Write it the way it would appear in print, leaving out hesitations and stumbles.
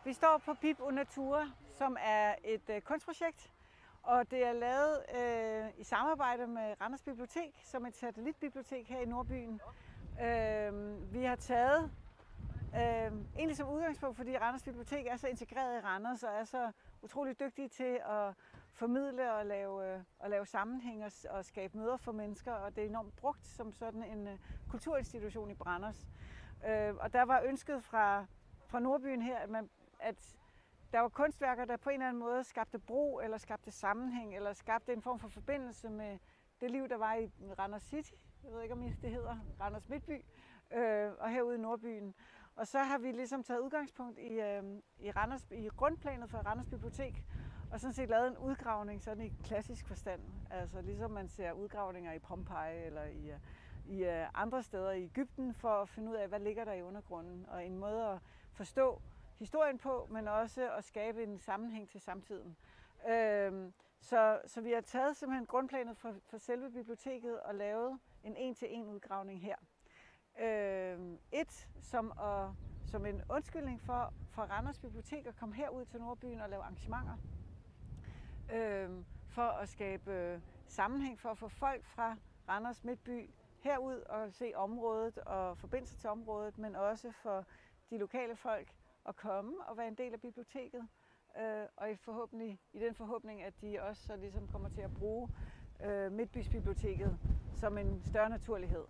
Vi står på Bib Natura, som er et kunstprojekt, og det er lavet i samarbejde med Randers Bibliotek, som et satellitbibliotek her i Nordbyen. Vi har taget egentlig som udgangspunkt, fordi Randers Bibliotek er så integreret i Randers og er så utrolig dygtige til at formidle og lave sammenhæng og skabe møder for mennesker, og det er enormt brugt som sådan en kulturinstitution i Randers. Og der var ønsket fra Nordbyen her, at der var kunstværker, der på en eller anden måde skabte bro, eller skabte sammenhæng, eller skabte en form for forbindelse med det liv, der var i Randers City. Jeg ved ikke, om det hedder Randers Midtby, og herude i Nordbyen. Og så har vi ligesom taget udgangspunkt i grundplanet for Randers Bibliotek, og sådan set lavet en udgravning sådan i klassisk forstand. Altså ligesom man ser udgravninger i Pompeji eller i andre steder i Egypten, for at finde ud af, hvad ligger der i undergrunden, og en måde at forstå historien på, men også at skabe en sammenhæng til samtiden. Så vi har taget simpelthen grundplanet for selve biblioteket og lavet en en-til-en udgravning her. Som en undskyldning for Randers Bibliotek at komme herud til Nordbyen og lave arrangementer. For at skabe sammenhæng, for at få folk fra Randers Midtby herud og se området og forbinde sig til området, men også for de lokale folk at komme og være en del af biblioteket. Og i den forhåbning, at de også så ligesom kommer til at bruge Midtbys Biblioteket som en større naturlighed.